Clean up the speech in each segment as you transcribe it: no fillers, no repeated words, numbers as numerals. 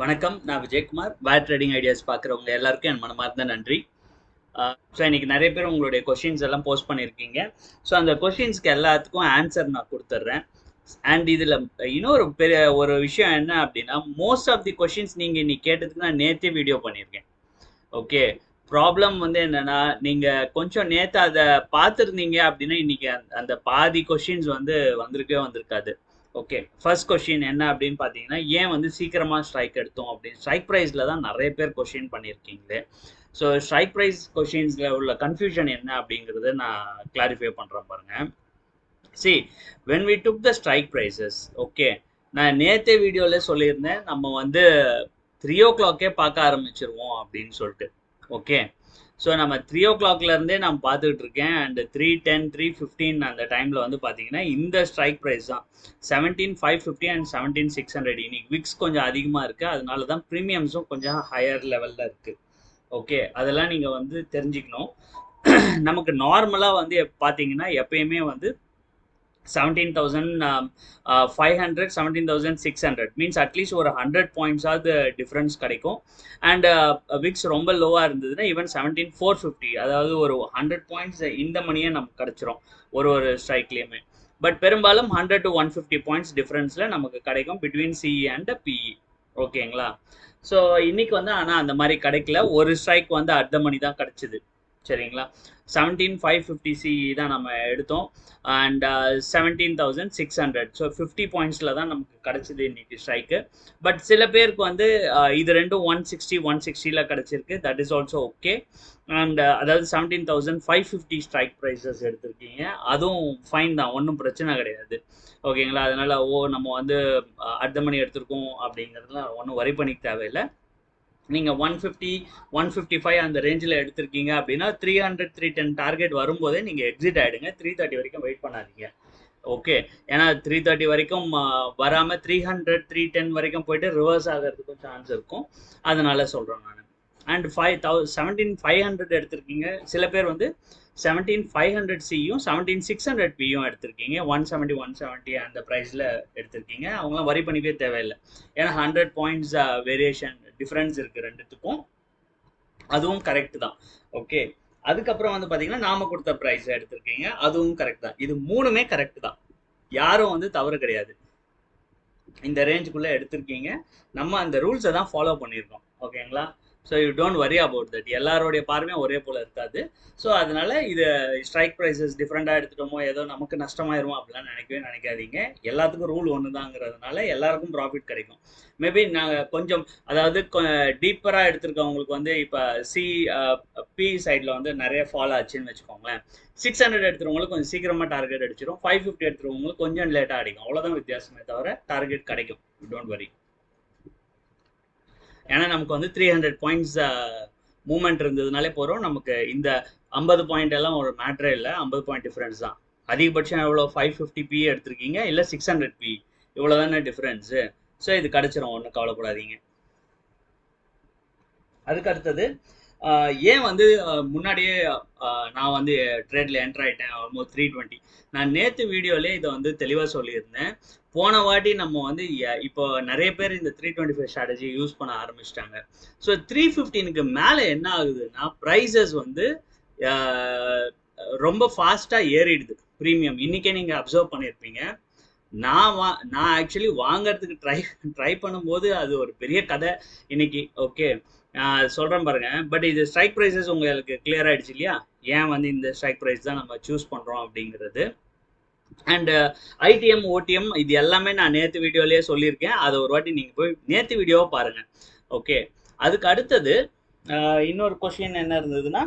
வணக்கம். நான் Vijayakumar. Bad trading ideas பார்க்குறவங்க எல்லாருக்கும் என் மனமார்ந்த நன்றி. ஸோ இன்னைக்கு நிறைய பேர் உங்களுடைய கொஷின்ஸ் எல்லாம் போஸ்ட் பண்ணியிருக்கீங்க. ஸோ அந்த கொஷின்ஸ்க்கு எல்லாத்துக்கும் ஆன்சர் நான் கொடுத்துட்றேன். அண்ட் இதில் இன்னொரு பெரிய ஒரு விஷயம் என்ன அப்படின்னா, மோஸ்ட் ஆஃப் தி கொஷின்ஸ் நீங்கள் இன்னைக்கு கேட்டதுக்கு நான் நேற்றே வீடியோ பண்ணியிருக்கேன். ஓகே. ப்ராப்ளம் வந்து என்னன்னா, நீங்கள் கொஞ்சம் நேற்று அதை பார்த்துருந்தீங்க அப்படின்னா இன்னைக்கு அந்த பாதி கொஷின்ஸ் வந்து வந்திருக்கவே வந்திருக்காது. ஓகே. ஃபர்ஸ்ட் கொஸ்டின் என்ன அப்படின்னு பார்த்தீங்கன்னா, ஏன் வந்து சீக்கிரமா ஸ்ட்ரைக் எடுத்தோம் அப்படின்னு. ஸ்ட்ரைக் ப்ரைஸ்ல தான் நிறைய பேர் கொஸ்டின் பண்ணியிருக்கீங்களே. ஸோ ஸ்ட்ரைக் ப்ரைஸ் கொஸ்டின்ஸ்ல உள்ள கன்ஃபியூஷன் என்ன அப்படிங்கிறத நான் கிளாரிஃபை பண்றேன் பாருங்க. C when we took the strike prices, okay, நான் நேத்தே வீடியோல சொல்லியிருந்தேன் நம்ம வந்து 3 o'clockே பார்க்க ஆரம்பிச்சிருவோம் அப்படின்னு சொல்லிட்டு. ஓகே. ஸோ நம்ம 3 o'clockல இருந்தே நான் பார்த்துக்கிட்டு இருக்கேன். அண்ட் 3:10 3:15 அந்த டைம்ல வந்து பார்த்தீங்கன்னா இந்த ஸ்ட்ரைக் ப்ரைஸ் தான் 17,550 அண்ட் 17,600. இன்னைக்கு விக்ஸ் கொஞ்சம் அதிகமா இருக்கு, அதனால தான் ப்ரீமியம்ஸும் கொஞ்சம் ஹையர் லெவல்ல இருக்கு. ஓகே, அதெல்லாம் நீங்க வந்து தெரிஞ்சுக்கணும். நமக்கு நார்மலா வந்து பார்த்தீங்கன்னா எப்பயுமே வந்து 17,500 17,600 மீன்ஸ் அட்லீஸ்ட் ஒரு 100 பாயிண்ட்ஸாவது டிஃப்ரென்ஸ் கிடைக்கும். அண்ட் விக்ஸ் ரொம்ப லோவாக இருந்ததுன்னா ஈவன் 17,450, அதாவது ஒரு 100 பாயிண்ட்ஸ் இந்த மணியே நமக்கு கிடைச்சிரும் ஒரு ஒரு ஸ்ட்ரைக்லேயுமே. பட் பெரும்பாலும் 100 to 150 பாயிண்ட்ஸ் டிஃப்ரென்ஸில் நமக்கு கிடைக்கும் பிட்வீன் சிஇ அண்ட் பிஇ. ஓகேங்களா. ஸோ இன்னைக்கு வந்து ஆனால் அந்த மாதிரி கிடைக்கல. ஒரு ஸ்ட்ரைக் வந்து அட் த மணி தான் கிடைச்சிது. சரிங்களா. 17,550 சிஇ தான் நம்ம எடுத்தோம். அண்ட் 17,600. ஸோ 50 பாயிண்ட்ஸில் தான் நமக்கு கிடைச்சிது இன்னைக்கு ஸ்ட்ரைக்கு. பட் சில பேருக்கு வந்து இது ரெண்டும் 160 160ல கிடைச்சிருக்கு. That is also okay. And அதாவது 17,550 ஸ்ட்ரைக் ப்ரைஸஸ் எடுத்திருக்கீங்க, அதுவும் ஃபைன் தான், ஒன்றும் பிரச்சனை கிடையாது. ஓகேங்களா. அதனால நம்ம வந்து அட் த மணி எடுத்திருக்கோம் அப்படிங்கிறதுலாம் ஒன்றும் வரி பண்ணிக்க தேவையில்லை. நீங்கள் 150 155 அந்த ரேஞ்சில் எடுத்திருக்கீங்க அப்படின்னா 300 310 டார்கெட் வரும்போதே நீங்கள் எக்ஸிட் ஆகிடுங்க. 330 வரைக்கும் வெயிட் பண்ணாதீங்க. ஓகே. ஏன்னா 330 வரைக்கும் வராமல் 300 310 வரைக்கும் போயிட்டு ரிவர்ஸ் ஆகிறதுக்கும் சான்ஸ் இருக்கும். அதனால சொல்கிறேன் நான். அண்ட் 17,500 எடுத்திருக்கீங்க. சில பேர் வந்து 17,500 சியும் 17,600 பியும் எடுத்திருக்கீங்க. 170 170 அந்த ப்ரைஸில் எடுத்திருக்கீங்க. அவங்களாம் வரி பண்ணிக்கவே தேவையில்லை. ஏன்னா 100 பாயிண்ட்ஸ் வேரியேஷன் டிஃப்ரென்ஸ் இருக்குது ரெண்டுத்துக்கும். அதுவும் கரெக்ட் தான். ஓகே. அதுக்கப்புறம் வந்து பார்த்தீங்கன்னா நாம கொடுத்த ப்ரைஸ் எடுத்திருக்கீங்க, அதுவும் கரெக்ட் தான். இது மூணுமே கரெக்ட் தான், யாரும் வந்து தவறு கிடையாது. இந்த ரேஞ்சுக்குள்ளே எடுத்திருக்கீங்க, நம்ம அந்த ரூல்ஸை தான் ஃபாலோ பண்ணியிருக்கோம். ஓகேங்களா. So you don't worry about that. எல்லாருடைய பார்வையும் ஒரே போல் இருக்காது. ஸோ அதனால இது ஸ்ட்ரைக் ப்ரைஸஸ் டிஃப்ரெண்ட்டாக எடுத்துட்டோமோ ஏதோ நமக்கு நஷ்டமாயிருமோ அப்படிலாம் நினைக்காதீங்க. எல்லாத்துக்கும் ரூல் ஒன்று தாங்கிறதுனால எல்லாருக்கும் ப்ராஃபிட் கிடைக்கும். மேபி நாங்கள் கொஞ்சம் அதாவது டீப்பராக எடுத்திருக்கவங்களுக்கு வந்து இப்போ பி சைடில் வந்து நிறைய ஃபாலோ ஆச்சுன்னு வச்சுக்கோங்களேன். 600 எடுத்துருவங்களுக்கு கொஞ்சம் சீக்கிரமாக டார்கெட் அடிச்சிடும். 550 எடுத்துருவங்களுக்கு கொஞ்சம் லேட்டாக அடிக்கும். அவ்வளோதான் வித்தியாசமே தவிர டார்கெட் கிடைக்கும். Don't worry. ஏன்னா நமக்கு வந்து 300 பாயிண்ட்ஸ் மூவ்மெண்ட் இருந்ததுனாலே போகிறோம். நமக்கு இந்த 50 பாயிண்ட் எல்லாம் ஒரு மேட்ரே இல்லை. 50 பாயிண்ட் டிஃப்ரென்ஸ் தான். அதிகபட்சம் எவ்வளோ 550 பி எடுத்திருக்கீங்க, இல்லை 600 பி, இவ்வளோ தானே டிஃப்ரென்ஸு. ஸோ இது கிடச்சிரும், ஒன்றும் கவலைப்படாதீங்க. அதுக்கு அடுத்தது ஏன் வந்து முன்னாடியே நான் வந்து ட்ரேடில் என்டர் ஆகிட்டேன் ஆல்மோஸ்ட் 320. நான் நேற்று வீடியோலே இதை வந்து தெளிவாக சொல்லியிருந்தேன். போன வாட்டி நம்ம வந்து இப்போ நிறைய பேர் இந்த 325 ஸ்ட்ராட்டஜி யூஸ் பண்ண ஆரம்பிச்சிட்டாங்க. ஸோ 315க்கு மேலே என்ன ஆகுதுன்னா ப்ரைஸஸ் வந்து ரொம்ப ஃபாஸ்ட்டாக ஏறிடுது. ப்ரீமியம் இன்னைக்கே நீங்கள் அப்சர்வ் பண்ணியிருப்பீங்க. நான் ஆக்சுவலி வாங்கறதுக்கு ட்ரை பண்ணும்போது அது ஒரு பெரிய கதை இன்னைக்கு. ஓகே. சொல்கிறேன் பாருங்க. பட் இது ஸ்ட்ரைக் ப்ரைஸஸ் உங்களுக்கு கிளியர் ஆகிடுச்சு இல்லையா, ஏன் வந்து இந்த ஸ்ட்ரைக் ப்ரைஸ் தான் நம்ம சூஸ் பண்ணுறோம் அப்படிங்கிறது. அண்ட் ஐடிஎம் ஓடிஎம் இது எல்லாமே நான் நேற்று வீடியோலேயே சொல்லியிருக்கேன். அதை ஒரு வாட்டி நீங்கள் போய் நேற்று வீடியோவை பாருங்கள். ஓகே. அதுக்கு அடுத்தது இன்னொரு கொஸ்டின் என்ன இருந்ததுன்னா,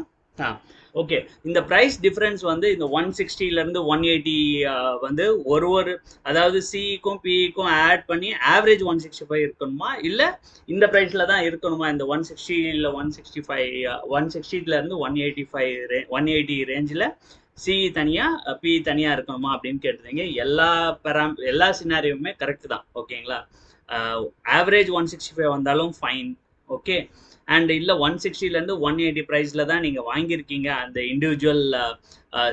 ஓகே, இந்த ப்ரைஸ் டிஃப்ரென்ஸ் வந்து இந்த 160லேருந்து 180 வந்து ஒரு அதாவது சிஇக்கும் பிஇக்கும் ஆட் பண்ணி ஆவரேஜ் 165 இருக்கணுமா, இல்லை இந்த ப்ரைஸில் தான் இருக்கணுமா, இந்த 160 இல்லை 165 160லேருந்து 180 ரேஞ்சில் சிஇ தனியாக பிஇ தனியாக இருக்கணுமா அப்படின்னு கேட்டுருந்தீங்க. எல்லா சினாரியுமே கரெக்ட் தான். ஓகேங்களா. ஆவரேஜ் 165 வந்தாலும் ஃபைன். ஓகே. அண்ட் இல்லை 160லேருந்து 180 ப்ரைஸில் தான் நீங்கள் வாங்கியிருக்கீங்க அந்த இண்டிவிஜுவல்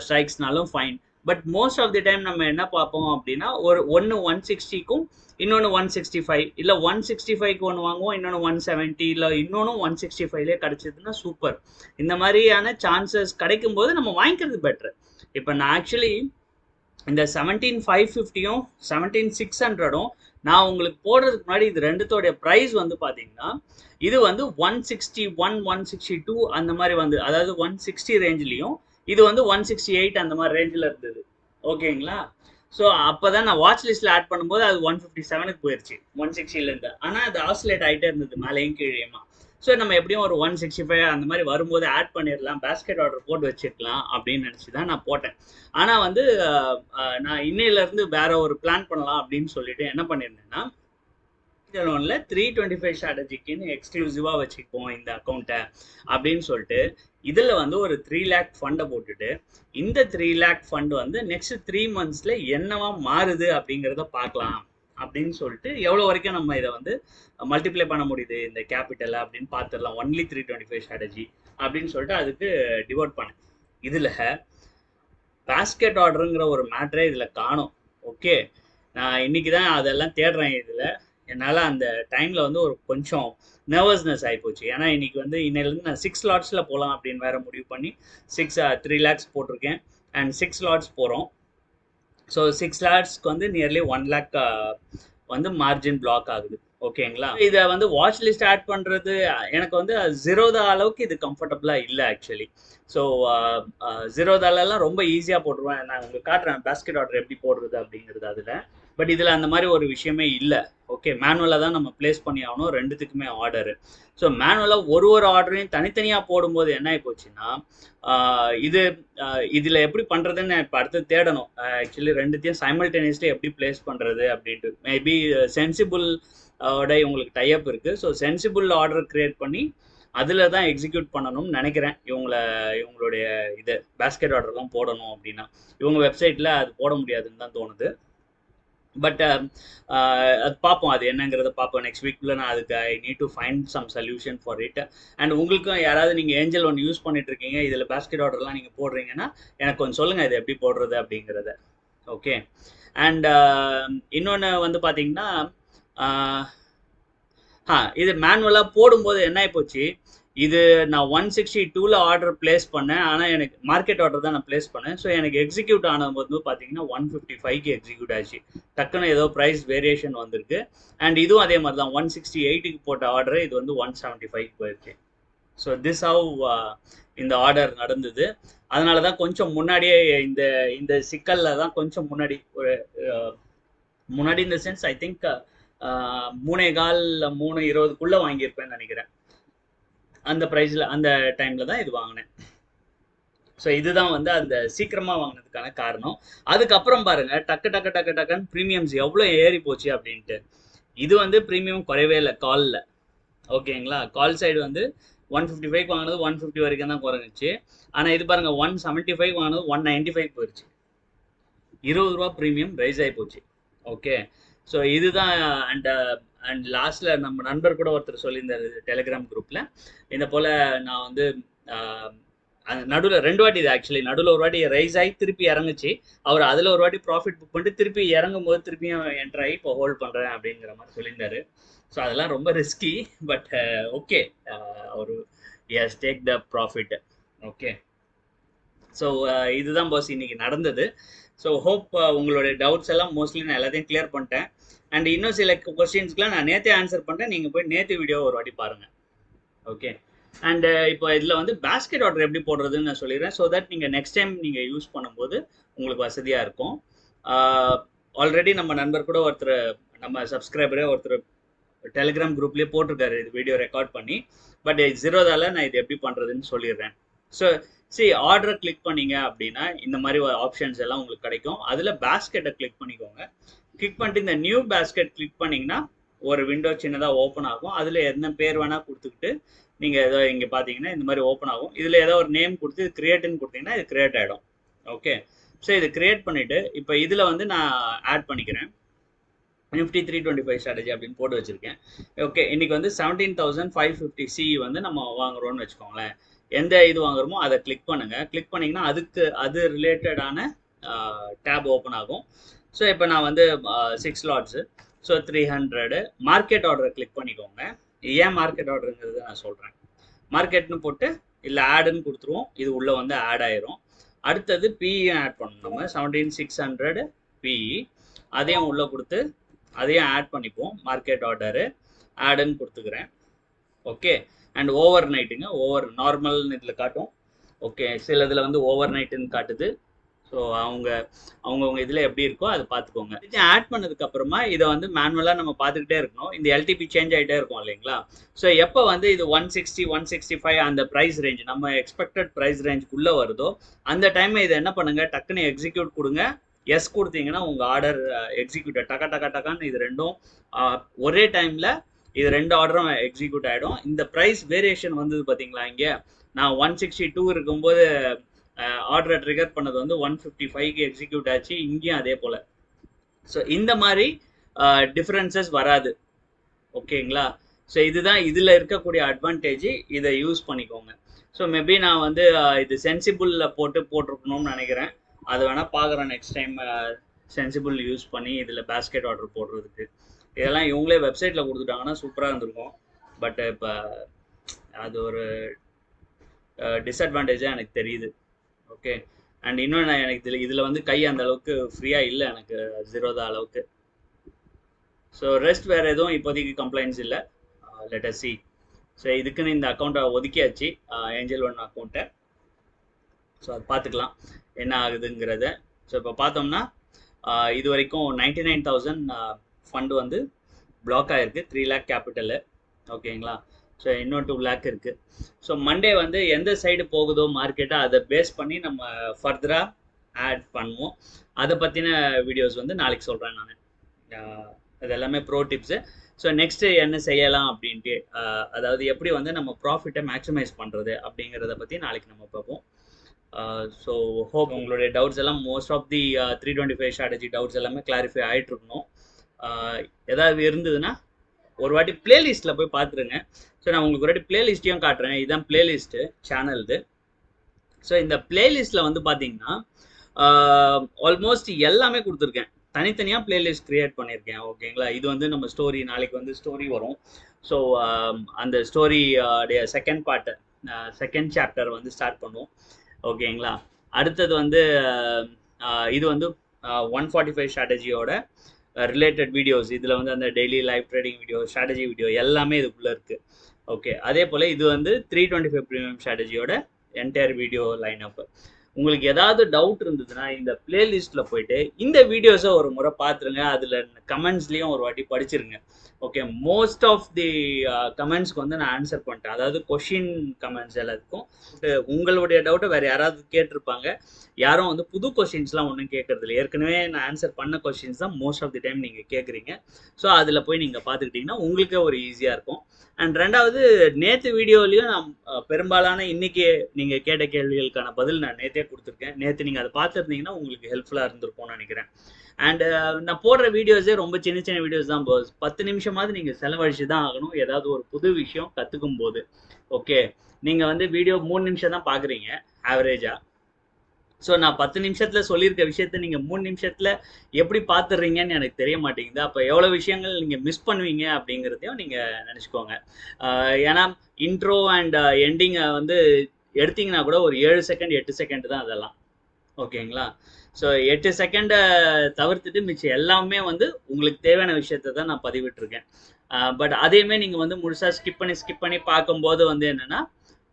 ஸ்ட்ரைக்ஸ்னாலும் fine. But most of the time நம்ம என்ன பார்ப்போம் அப்படின்னா ஒரு ஒன்று 160க்கும் இன்னொன்று 165 இல்லை 165க்கு ஒன்று வாங்குவோம், இன்னொன்று 170 இல்லை இன்னொன்று 165லேயே கிடைச்சதுன்னா சூப்பர். இந்த மாதிரியான சான்சஸ் கிடைக்கும் போது நம்ம வாங்கிக்கிறது பெட்ரு. இப்போ நான் ஆக்சுவலி இந்த 17550யும் 17600ம் நான் உங்களுக்கு போடுறதுக்கு முன்னாடி இது ரெண்டுத்தோடைய ப்ரைஸ் வந்து பார்த்தீங்கன்னா இது வந்து 161 162 அந்த மாதிரி வந்து, அதாவது 160 ரேஞ்சிலையும் இது வந்து 168 அந்த மாதிரி ரேஞ்சில் இருந்தது. ஓகேங்களா? ஸோ அப்போ தான் நான் வாட்ச் லிஸ்ட்டில் ஆட் பண்ணும்போது அது 157க்கு போயிடுச்சு 160லேருந்து. ஆனால் அது ஆசிலேட் ஆகிட்டே இருந்தது மேலேயும் கீழேயுமா. ஸோ நம்ம எப்படியும் ஒரு 165 அந்த மாதிரி வரும்போது ஆட் பண்ணிடலாம், பேஸ்கெட் ஆர்டர் போட்டு வச்சுக்கலாம் அப்படின்னு நினச்சி தான் நான் போட்டேன். ஆனால் வந்து நான் இன்னையிலேருந்து வேற ஒரு பிளான் பண்ணலாம் அப்படின்னு சொல்லிட்டு என்ன பண்ணியிருந்தேன்னா, லோனில் 325 ஸ்ட்ராட்டஜிக்குன்னு எக்ஸ்க்ளூசிவாக வச்சுப்போம் இந்த அக்கௌண்ட்டை அப்படின்னு சொல்லிட்டு இதில் வந்து ஒரு 3 lakh ஃபண்டை போட்டுட்டு இந்த 3 lakh ஃபண்ட் வந்து நெக்ஸ்ட் 3 monthsல என்னவா மாறுது அப்படிங்கிறத பார்க்கலாம் அப்படின்னு சொல்லிட்டு எவ்வளோ வரைக்கும் நம்ம இதை வந்து மல்டிப்ளை பண்ண முடியுது இந்த கேபிட்டலை அப்படின்னு பார்த்துடலாம். ஒன்லி 325 ஸ்ட்ராட்டஜி அப்படின்னு சொல்லிட்டு அதுக்கு டிவோட் பண்ணேன். இதில் பேஸ்கெட் ஆர்டருங்கிற ஒரு மேட்ரே இதில் காணும். ஓகே, நான் இன்னைக்கு தான் அதெல்லாம் தேடுறேன். இதில் என்னால் அந்த டைமில் வந்து ஒரு கொஞ்சம் நர்வஸ்னஸ் ஆகிப்போச்சு. ஏன்னா இன்னைக்கு வந்து இன்னையிலேருந்து நான் 6 லாட்ஸில் போகலாம் அப்படின்னு வேற முடிவு பண்ணி 3 lakhs போட்டிருக்கேன் அண்ட் 6 லாட்ஸ் போகிறோம். ஸோ 6 லாட்ஸ்க்கு வந்து நியர்லி 1 lakh வந்து மார்ஜின் பிளாக் ஆகுது. ஓகேங்களா? இதை வந்து வாட்ச் லிஸ்ட் ஆட் பண்ணுறது எனக்கு வந்து ஜீரோதா அளவுக்கு இது கம்ஃபர்டபுளாக இல்லை ஆக்சுவலி. ஸோ ஜீரோதாலெல்லாம் ரொம்ப ஈஸியாக போட்டுருவேன். நான் உங்களுக்கு காட்டுறேன் பேஸ்கெட் ஆர்டர் எப்படி போடுறது அப்படிங்கிறது அதில். பட் இதில் அந்த மாதிரி ஒரு விஷயமே இல்லை. ஓகே, மேனுவலாக தான் நம்ம பிளேஸ் பண்ணி ஆகணும் ரெண்டுத்துக்குமே ஆர்டரு. ஸோ மேனுவலாக ஒரு ஆர்டரையும் தனித்தனியாக போடும்போது என்ன ஆகி போச்சுன்னா இதில் எப்படி பண்ணுறதுன்னு இப்போ அடுத்து தேடணும். ஆக்சுவலி ரெண்டுத்தையும் சைமல்டேனியஸ்லி எப்படி பிளேஸ் பண்ணுறது அப்படின்ட்டு. மேபி சென்சிபிள் ஓட உங்களுக்கு டைப் இருக்குது. ஸோ சென்சிபிள் ஆர்டர் க்ரியேட் பண்ணி அதில் தான் எக்ஸிக்யூட் பண்ணணும்னு நினைக்கிறேன். இவங்களுடைய இது பேஸ்கெட் ஆர்டர்லாம் போடணும் அப்படின்னா இவங்க வெப்சைட்டில் அது போட முடியாதுன்னு தான் தோணுது. பட் அது பார்ப்போம், அது என்னங்கிறத பார்ப்போம். நெக்ஸ்ட் வீக்குள்ளே நான் அதுக்கு I need to find some solution for it. And உங்களுக்கும் யாராவது நீங்கள் ஏஞ்சல் ஒன் யூஸ் பண்ணிட்டு இருக்கீங்க, இதில் பேஸ்கெட் ஆர்டர்லாம் நீங்கள் போடுறீங்கன்னா எனக்கு கொஞ்சம் சொல்லுங்கள் இது எப்படி போடுறது அப்படிங்கிறத. ஓகே, அண்ட் இன்னொன்று வந்து பார்த்தீங்கன்னா இது மேனுவலாக போடும்போது என்ன ஆகிப்போச்சு, இது நான் 162ல் ஆர்டர் பிளேஸ் பண்ணேன். ஆனால் எனக்கு மார்க்கெட் ஆர்டர் தான் நான் பிளேஸ் பண்ணேன். ஸோ எனக்கு எக்ஸிக்யூட் ஆனது வந்து பார்த்தீங்கன்னா 155க்கு எக்ஸிக்யூட் ஆச்சு. டக்குன்னு ஏதோ ப்ரைஸ் வேரியேஷன் வந்திருக்கு. அண்ட் இதுவும் அதே மாதிரி தான் 168க்கு போட்ட ஆர்டரு இது வந்து 175க்கு போயிருக்கு. ஸோ திஸ் ஹவ் இந்த ஆர்டர் நடந்தது. அதனால தான் கொஞ்சம் முன்னாடியே இந்த சிக்கலில் தான் கொஞ்சம் முன்னாடி ஒரு முன்னாடி இந்த சென்ஸ் ஐ திங்க் 3.15 3:20க்குள்ளே வாங்கியிருப்பேன்னு நினைக்கிறேன். அந்த ப்ரைஸில் அந்த டைமில் தான் இது வாங்கினேன். ஸோ இதுதான் வந்து அந்த சீக்கிரமாக வாங்கினதுக்கான காரணம். அதுக்கப்புறம் பாருங்கள் டக்குன்னு ப்ரீமியம்ஸ் எவ்வளோ ஏறி போச்சு அப்படின்ட்டு. இது வந்து ப்ரீமியம் குறையவே இல்லை காலில். ஓகேங்களா? கால் சைடு வந்து 155 வாங்கினது 150 வரைக்கும் தான் குறைஞ்சிச்சு. ஆனால் இது பாருங்கள் 175 வாங்கினது 195 போயிடுச்சு. 20 ரூபா ப்ரீமியம் ரைஸ் ஆகி போச்சு. ஓகே, ஸோ இதுதான். அண்ட் லாஸ்ட்டில் நம்ம நண்பர் கூட ஒருத்தர் சொல்லியிருந்தார் டெலிகிராம் குரூப்பில், இந்த போல் நான் வந்து நடுவில் 2 வாட்டி இது ஆக்சுவலி நடுவில் ஒரு வாட்டி ரைஸ் ஆகி திருப்பி இறங்குச்சு. அவர் அதில் ஒரு வாட்டி ப்ராஃபிட் புக் பண்ணிட்டு திருப்பி இறங்கும் போது திருப்பியும் என்ட்ரு ஆகி இப்போ ஹோல்ட் பண்ணுறேன் அப்படிங்கிற மாதிரி சொல்லியிருந்தாரு. ஸோ அதெல்லாம் ரொம்ப ரிஸ்கி. பட் ஓகே, அவர் as take the profit. Okay, so இதுதான் பாஸ் இன்னைக்கு நடந்தது. ஸோ ஹோப் உங்களுடைய டவுட்ஸ் எல்லாம் மோஸ்ட்லி நான் எல்லாத்தையும் கிளியர் பண்ணிட்டேன். அண்ட் இன்னும் சில கொஸ்டின்ஸ்க்குலாம் நான் நேற்றே ஆன்சர் பண்ணிட்டேன். நீங்கள் போய் நேற்று வீடியோ ஒரு வாட்டி பாருங்கள். ஓகே, அண்ட் இப்போ இதில் வந்து பேஸ்கெட் ஆர்டர் எப்படி போடுறதுன்னு நான் சொல்லிடுறேன். ஸோ தட் நீங்கள் நெக்ஸ்ட் டைம் நீங்கள் யூஸ் பண்ணும்போது உங்களுக்கு வசதியாக இருக்கும். ஆல்ரெடி நம்ம நண்பர் கூட ஒருத்தர், நம்ம சப்ஸ்கிரைபரே ஒருத்தர் டெலிகிராம் குரூப்லேயே போட்டிருக்காரு இது வீடியோ ரெக்கார்ட் பண்ணி. பட் ஜீரோதால நான் இது எப்படி பண்ணுறதுன்னு சொல்லிடுறேன். ஸோ ஆர்டரை கிளிக் பண்ணீங்க அப்படின்னா இந்த மாதிரி ஆப்ஷன்ஸ் எல்லாம் உங்களுக்கு கிடைக்கும். அதில் பேஸ்கெட்டை கிளிக் பண்ணிக்கோங்க. கிளிக் பண்ணிட்டு இந்த நியூ பேஸ்கெட் கிளிக் பண்ணிங்கன்னா ஒரு விண்டோ சின்னதாக ஓப்பன் ஆகும். அதில் என்ன பேர் வேணால் கொடுத்துக்கிட்டு நீங்கள் ஏதோ இங்கே பார்த்தீங்கன்னா இந்த மாதிரி ஓப்பன் ஆகும். இதில் ஏதோ ஒரு நேம் கொடுத்து இது கிரியேட்டுன்னு கொடுத்தீங்கன்னா இது கிரியேட் ஆகிடும். ஓகே, ஸோ இது கிரியேட் பண்ணிவிட்டு இப்போ இதில் வந்து நான் ஆட் பண்ணிக்கிறேன் நிஃப்டி 325 ஸ்ட்ராட்டஜி அப்படின்னு போட்டு வச்சுருக்கேன். ஓகே, இன்றைக்கி வந்து 17,550 சி வந்து நம்ம வாங்குகிறோன்னு வச்சுக்கோங்களேன். எந்த இது வாங்குறோமோ அதை கிளிக் பண்ணுங்கள். கிளிக் பண்ணிங்கன்னா அது ரிலேட்டடான டேப் ஓப்பன் ஆகும். ஸோ இப்போ நான் வந்து 6 லாட்ஸு, ஸோ 300 மார்க்கெட் ஆர்டரை கிளிக் பண்ணிக்கோங்க. ஏன் மார்க்கெட் ஆர்டருங்கிறது நான் சொல்கிறேன். மார்க்கெட்னு போட்டு இல்லை ஆடுன்னு கொடுத்துருவோம். இது உள்ளே வந்து ஆட் ஆயிரும். அடுத்தது பிஇ ஆட் பண்ணணும். நம்ம 17600 பிஇ அதையும் உள்ளே கொடுத்து அதையும் ஆட் பண்ணிப்போம். மார்க்கெட் ஆர்டரு ஆடுன்னு கொடுத்துக்கிறேன். ஓகே. அண்ட் ஓவர் நைட்டுங்க, ஓவர் நார்மல்னு இதில் காட்டும். ஓகே, சில இதில் வந்து ஓவர் நைட்டுன்னு காட்டுது. ஸோ அவங்கவுங்க இதில் எப்படி இருக்கோ அதை பார்த்துக்கோங்க. இது ஆட் பண்ணதுக்கப்புறமா இதை வந்து மேனுவலாக நம்ம பார்த்துக்கிட்டே இருக்கணும். இந்த எல்டிபி சேஞ்ச் ஆகிட்டே இருக்கும் இல்லைங்களா? ஸோ எப்போ வந்து இது 160 165 அந்த ப்ரைஸ் ரேஞ்ச் நம்ம எக்ஸ்பெக்டட் ப்ரைஸ் ரேஞ்சுக்குள்ளே வருதோ அந்த டைமில் இதை என்ன பண்ணுங்கள், டக்குன்னு எக்ஸிக்யூட் கொடுங்க. எஸ் கொடுத்தீங்கன்னா உங்கள் ஆர்டர் எக்ஸிக்யூட் டக்கான்னு இது ரெண்டும் ஒரே டைமில் இது 2 ஆர்டரும் எக்ஸிக்யூட் ஆகிடும். இந்த ப்ரைஸ் வேரியேஷன் வந்தது பார்த்தீங்களா? இங்கே நான் 162 இருக்கும்போது ஆர்டரை ட்ரிகர் பண்ணது வந்து 155க்கு எக்ஸிக்யூட் ஆச்சு. இங்கேயும் அதே போல். ஸோ இந்த மாதிரி டிஃப்ரென்சஸ் வராது. ஓகேங்களா? ஸோ இதுதான் இதில் இருக்கக்கூடிய அட்வான்டேஜ். இதை யூஸ் பண்ணிக்கோங்க. ஸோ மேபி நான் வந்து இது சென்சிபிளில் போட்டிருக்கணும்னு நினைக்கிறேன். அதை வேணால் பார்க்குறேன் நெக்ஸ்ட் டைம் சென்சிபிள் யூஸ் பண்ணி இதில் பேஸ்கெட் ஆர்டர் போடுறதுக்கு. இதெல்லாம் இவங்களே வெப்சைட்டில் கொடுத்துட்டாங்கன்னா சூப்பராக இருந்திருக்கும். பட் இப்போ அது ஒரு டிஸ்அட்வான்டேஜாக எனக்கு தெரியுது. ஓகே. அண்ட் இன்னொன்று எனக்கு இதில் வந்து கை அந்த அளவுக்கு ஃப்ரீயாக இல்லை எனக்கு, 0 தான் அளவுக்கு. ஸோ ரெஸ்ட் வேறு எதுவும் இப்போதைக்கு கம்ப்ளைண்ட்ஸ் இல்லை. Let us see. ஸோ இதுக்குன்னு இந்த அக்கௌண்ட்டை ஒதுக்கியாச்சு, ஏஞ்சல் ஒன் அக்கௌண்ட்டை. ஸோ அது பார்த்துக்கலாம் என்ன ஆகுதுங்கிறத. ஸோ இப்போ பார்த்தோம்னா இது வரைக்கும் 99,000 ஃபண்டு வந்து பிளாக் ஆகிருக்கு. 3 lakh கேபிட்டலு. ஓகேங்களா? ஸோ இன்னும் 2 lakh இருக்குது. ஸோ மண்டே வந்து எந்த சைடு போகுதோ மார்க்கெட்டை அதை பேஸ் பண்ணி நம்ம ஃபர்தராக ஆட் பண்ணுவோம். அதை பற்றின வீடியோஸ் வந்து நாளைக்கு சொல்கிறேன் நான். அது எல்லாமே ப்ரோ டிப்ஸு. ஸோ நெக்ஸ்ட்டு என்ன செய்யலாம் அப்படின்ட்டு, அதாவது எப்படி வந்து நம்ம ப்ராஃபிட்டை மேக்ஸிமைஸ் பண்ணுறது அப்படிங்கிறத பற்றி நாளைக்கு நம்ம பார்ப்போம். ஸோ ஹோப் உங்களுடைய டவுட்ஸ் எல்லாம் most of the 325 strategy doubts எல்லாமே கிளாரிஃபை ஆகிட்டு இருக்கணும். ஏதாவது இருந்ததுன்னா ஒரு வாட்டி பிளேலிஸ்ட்டில் போய் பார்த்துருங்க. ஸோ நான் உங்களுக்கு ஒரு வாட்டி பிளேலிஸ்ட்டையும் காட்டுறேன். இதுதான் பிளேலிஸ்ட்டு சேனல்து. ஸோ இந்த பிளேலிஸ்ட்டில் வந்து பார்த்தீங்கன்னா ஆல்மோஸ்ட் எல்லாமே கொடுத்துருக்கேன். தனித்தனியாக பிளேலிஸ்ட் க்ரியேட் பண்ணியிருக்கேன். ஓகேங்களா? இது வந்து நம்ம ஸ்டோரி, நாளைக்கு வந்து ஸ்டோரி வரும். ஸோ அந்த ஸ்டோரியோடைய செகண்ட் பார்ட்டு, செகண்ட் சாப்டர் வந்து ஸ்டார்ட் பண்ணுவோம். ஓகேங்களா? அடுத்தது வந்து இது வந்து 145 ஸ்ட்ராட்டஜியோட ரிலேட்டட் வீடியோஸ். இதில் வந்து அந்த daily live trading video, strategy video எல்லாமே இதுக்குள்ளே இருக்குது. ஓகே. அதே போல் இது வந்து 325 ப்ரீமியம் ஸ்ட்ராட்டஜியோட என்டையர் வீடியோ லைனப். உங்களுக்கு ஏதாவது டவுட் இருந்ததுன்னா இந்த பிளேலிஸ்ட்டில் போயிட்டு இந்த வீடியோஸை ஒரு முறை பார்த்துருங்க. அதில் கமெண்ட்ஸ்லேயும் ஒரு வாட்டி படிச்சிருங்க. ஓகே. மோஸ்ட் ஆஃப் தி கமெண்ட்ஸ்க்கு வந்து நான் ஆன்சர் பண்ணிட்டேன். அதாவது கொஷின் கமெண்ட்ஸ் எல்லாத்துக்கும். உங்களுடைய டவுட்டை வேறு யாராவது கேட்டிருப்பாங்க. யாரும் வந்து புது கொஷின்ஸ்லாம் ஒன்றும் கேட்கறது இல்லை. ஏற்கனவே நான் ஆன்சர் பண்ண கொஷின்ஸ் தான் மோஸ்ட் ஆஃப் தி டைம் நீங்கள் கேட்குறீங்க. ஸோ அதில் போய் நீங்கள் பார்த்துக்கிட்டிங்கன்னா உங்களுக்கே ஒரு ஈஸியாக இருக்கும். அண்ட் ரெண்டாவது, நேற்று வீடியோலையும் நான் பெரும்பாலான இன்றைக்கி நீங்கள் கேட்ட கேள்விகளுக்கான பதில் நான் நேற்றே கொடுத்துருக்கேன். நேற்று நீங்கள் அதை பார்த்துருந்தீங்கன்னா உங்களுக்கு ஹெல்ப்ஃபுல்லாக இருந்திருக்கும்னு நினைக்கிறேன். அண்டு நான் போடுற வீடியோஸே ரொம்ப சின்ன சின்ன வீடியோஸ் தான். 10 நிமிஷமாவது நீங்கள் செலவழிச்சு தான் ஆகணும் ஏதாவது ஒரு புது விஷயம் கற்றுக்கும் போது. ஓகே. நீங்கள் வந்து வீடியோ 3 நிமிஷம் தான் பார்க்குறீங்க ஆவரேஜாக. ஸோ நான் 10 நிமிஷத்தில் சொல்லியிருக்க விஷயத்த நீங்கள் 3 நிமிஷத்தில் எப்படி பார்த்துடுறீங்கன்னு எனக்கு தெரிய மாட்டேங்குது. அப்போ எவ்வளோ விஷயங்கள் நீங்கள் மிஸ் பண்ணுவீங்க அப்படிங்கிறதையும் நீங்கள் நினச்சிக்கோங்க. ஏன்னா இன்ட்ரோ அண்ட் எண்டிங்கை வந்து எடுத்திங்கன்னா கூட ஒரு 7 செகண்ட் 8 செகண்ட் தான் அதெல்லாம். ஓகேங்களா? ஸோ 8 செகண்டை தவிர்த்துட்டு மிச்சம் எல்லாமே வந்து உங்களுக்கு தேவையான விஷயத்தை தான் நான் பதிவிட்டிருக்கேன். பட் அதையுமே நீங்கள் வந்து முழுசாக ஸ்கிப் பண்ணி பார்க்கும்போது வந்து என்னென்னா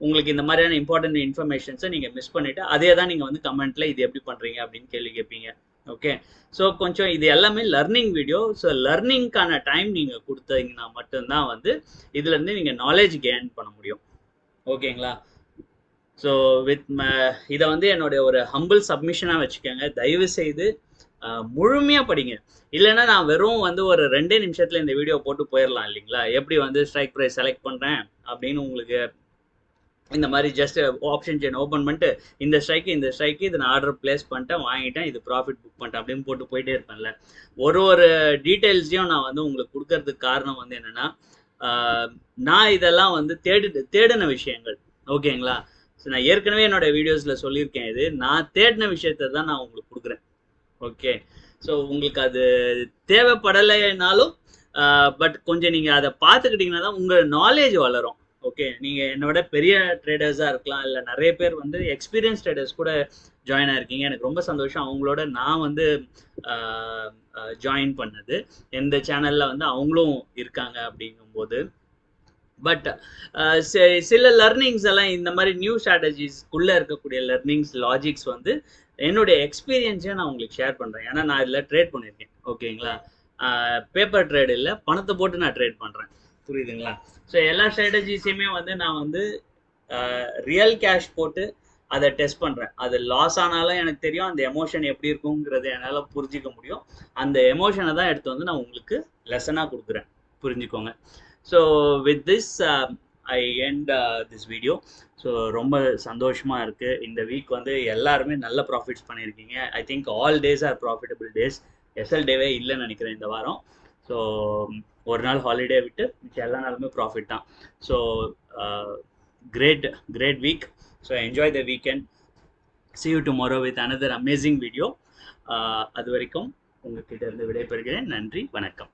உங்களுக்கு இந்த மாதிரியான இம்பார்ட்டன்ட் இன்ஃபர்மேஷன்ஸை நீங்கள் மிஸ் பண்ணிவிட்டு அதே தான் நீங்கள் வந்து கமெண்ட்டில் இது எப்படி பண்ணுறீங்க அப்படின்னு கேள்வி கேட்பீங்க. ஓகே. ஸோ கொஞ்சம் இது எல்லாமே லர்னிங் வீடியோ. ஸோ லர்னிங்க்கான டைம் நீங்கள் கொடுத்தீங்கன்னா மட்டும்தான் வந்து இதுலேருந்து நீங்கள் நாலேஜ் கெயின் பண்ண முடியும். ஓகேங்களா? ஸோ இதை வந்து என்னுடைய ஒரு ஹம்பிள் சப்மிஷனாக வச்சுக்கோங்க. தயவு செய்து முழுமையாக படிங்க. இல்லைன்னா நான் வெறும் வந்து ஒரு 2 நிமிஷத்தில் இந்த வீடியோ போட்டு போயிடலாம் இல்லைங்களா? எப்படி வந்து ஸ்ட்ரைக் ப்ரைஸ் செலக்ட் பண்ணுறேன் அப்படின்னு உங்களுக்கு இந்த மாதிரி ஜஸ்ட் ஆப்ஷன் செயின் ஓப்பன் பண்ணிட்டு இந்த ஸ்ட்ரைக்கு இதை நான் ஆர்டர் பிளேஸ் பண்ணிட்டேன், வாங்கிட்டேன், இது ப்ராஃபிட் புக் பண்ணிட்டேன் அப்படின்னு போட்டு போயிட்டே இருப்பேன்ல. ஒரு டீட்டெயில்ஸையும் நான் வந்து உங்களுக்கு கொடுக்கறதுக்கு காரணம் வந்து என்னென்னா, நான் இதெல்லாம் வந்து தேடின விஷயங்கள். ஓகேங்களா? ஸோ நான் ஏற்கனவே என்னோட வீடியோஸில் சொல்லியிருக்கேன். இது நான் தேடின விஷயத்தை தான் நான் உங்களுக்கு கொடுக்குறேன். ஓகே. ஸோ உங்களுக்கு அது தேவைப்படலைனாலும் பட் கொஞ்சம் நீங்கள் அதை பார்த்துக்கிட்டிங்கன்னா தான் உங்கள் நாலேஜ் வளரும். ஓகே, நீங்கள் என்னோட பெரிய ட்ரேடர்ஸாக இருக்கலாம், இல்லை நிறைய பேர் வந்து எக்ஸ்பீரியன்ஸ் ட்ரேடர்ஸ் கூட ஜாயின் ஆயிருக்கீங்க. எனக்கு ரொம்ப சந்தோஷம் அவங்களோட நான் வந்து ஜாயின் பண்ணது. எந்த சேனலில் வந்து அவங்களும் இருக்காங்க அப்படிங்கும்போது. பட் சில லர்னிங்ஸ் எல்லாம் இந்த மாதிரி நியூ ஸ்ட்ராட்டஜிஸ்க்குள்ளே இருக்கக்கூடிய லர்னிங்ஸ் லாஜிக்ஸ் வந்து என்னுடைய எக்ஸ்பீரியன்ஸே நான் உங்களுக்கு ஷேர் பண்ணுறேன். ஏன்னா நான் இதில் ட்ரேட் பண்ணியிருக்கேன். ஓகேங்களா, பேப்பர் ட்ரேட் இல்லை, பணத்தை போட்டு நான் ட்ரேட் பண்ணுறேன். புரியுதுங்களா? ஸோ எல்லா ஸ்ட்ராட்டஜிஸையுமே வந்து நான் வந்து ரியல் கேஷ் போட்டு அதை டெஸ்ட் பண்ணுறேன். அது லாஸ் ஆனாலும் எனக்கு தெரியும் அந்த எமோஷன் எப்படி இருக்குங்கிறத என்னால் புரிஞ்சிக்க முடியும். அந்த எமோஷனை தான் எடுத்து வந்து நான் உங்களுக்கு லெசனாக கொடுக்குறேன், புரிஞ்சுக்கோங்க. So with this I end this video. So ரொம்ப சந்தோஷமாக இருக்குது. இந்த வீக் வந்து எல்லாருமே நல்ல ப்ராஃபிட்ஸ் பண்ணியிருக்கீங்க. I think all days are profitable days. SL டேவே இல்லைன்னு நினைக்கிறேன் இந்த வாரம். ஸோ ஒரு நாள் ஹாலிடே விட்டு எல்லா நாளுமே ப்ராஃபிட் தான். So great week. So enjoy the weekend. See you tomorrow with another amazing video. அது வரைக்கும் உங்ககிட்ட இருந்து விடைபெறுகிறேன். நன்றி, வணக்கம்.